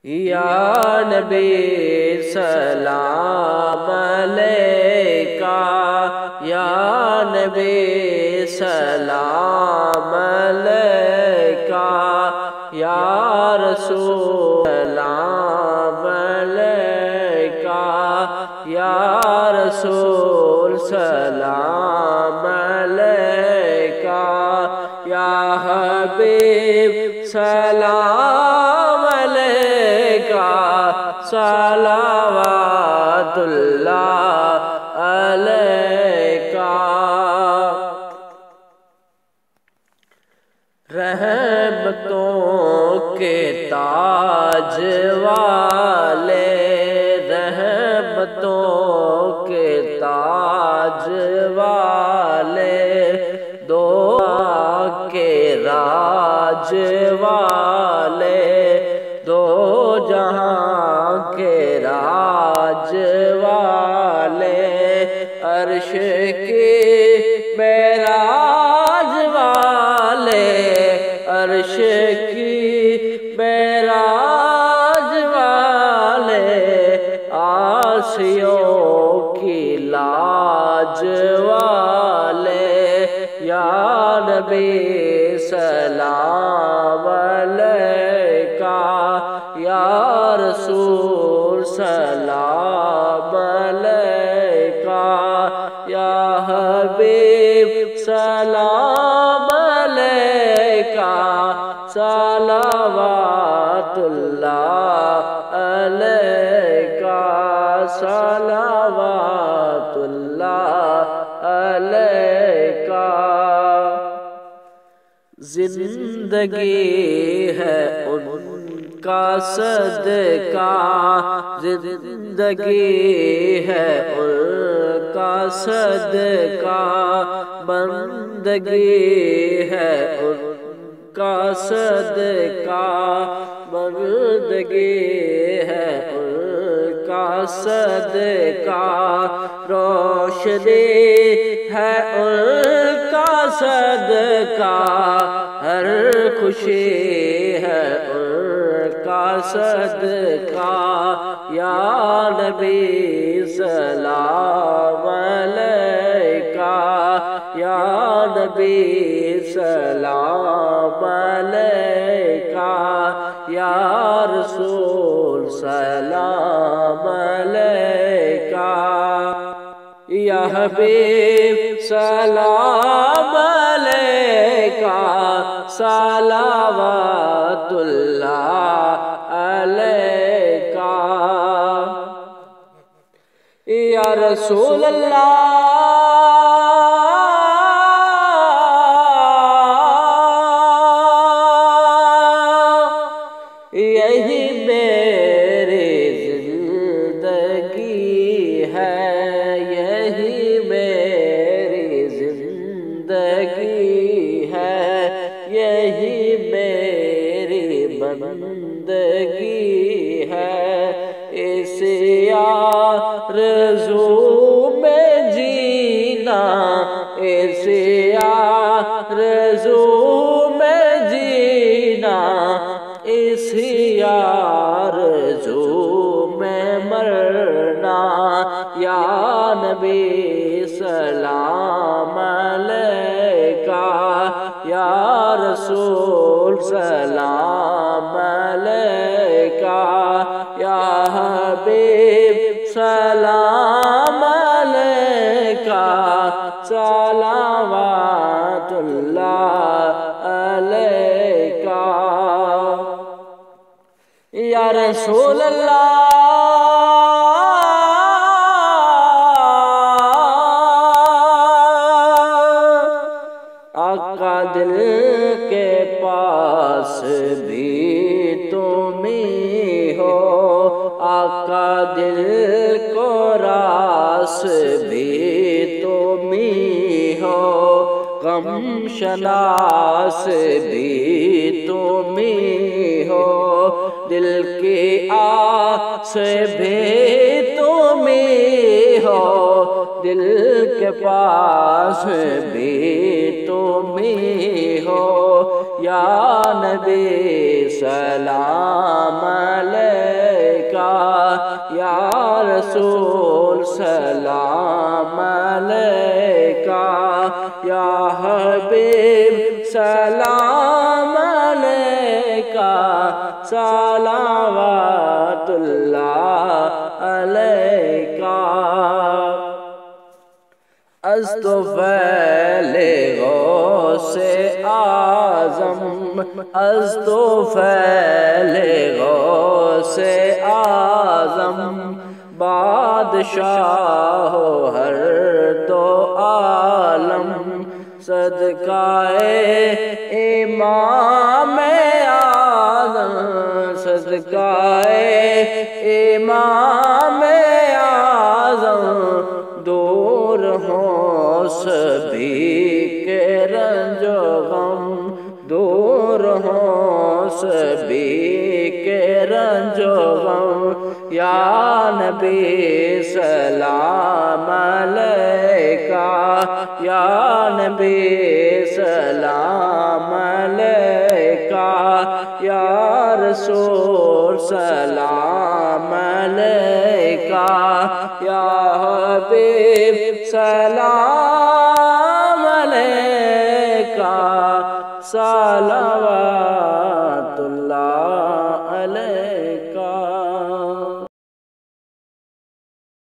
یا نبی سلام علیکہ، یا نبی سلام علیکہ، یا رسول سلام علیکہ، یا رسول سلام علیکہ، یا حبیب سلام علیکہ، صلوات اللہ علیکہ۔ رحمتوں کے تاج والے، رحمتوں کے تاج والے، دو کے راج والے، دو جہاں کے راج والے، عرش کی معراج والے، عرش کی معراج والے، عاصیوں کی لاج والے، یا نبی سلام علیکہ، یا رسول سلام علیکہ، یا حبیب سلام علیکہ، صلوات اللہ علیکہ، صلوات اللہ علیکہ۔ زندگی ہے ان کا صدقہ، زندگی ہے ان کا صدقہ، بندگی ہے ان کا صدقہ، بندگی ہے ان کا صدقہ، روشنی ہے ان کا صدقہ، ہر خوشی ہے ان کا صدقہ، یا نبی سلام علیکہ، یا نبی سلام علیکہ، یا رسول سلام علیکہ، یا حبیب سلام علیکہ، صلوات اللہ علیکہ، یا رسول اللہ یہی میری زندگی ہے، یہی میری زندگی ہے، یہی میری بندگی ہے، اس آرزو میں جینا، اس آرزو میں جینا، اس آرزو میں مرنا، یا نبی سلام علیکہ، یا رسول سلام علیکہ، یا حبیب سلام علیکہ، صلوات اللہ علیکہ، یا رسول اللہ آقا دل کے پاس بھی تم ہی ہو، آقا دل کو راس بھی تم ہی ہو، غم شناس بھی تم ہی ہو، دل کی آس بھی تم ہی ہو، دل کے پاس بھی تم ہی ہو، یا نبی سلام علیکہ۔ رسول سلام علیکہ، یا حبیب سلام علیکہ، صلوات اللہ علیکہ۔ از طفیل غوث اعظم، از طفیل غوث اعظم، بادشاہ ہر دو عالم، صدقہ امام اعظم، صدقہ امام اعظم، دور ہوں سبھی کے رنج و غم، دور ہوں سبھی کے رنج و غم، یا نبی سلام علیکہ، یا نبی سلام علیکہ، یا رسول سلام علیکہ، یا حبیب سلام علیکہ، صلوات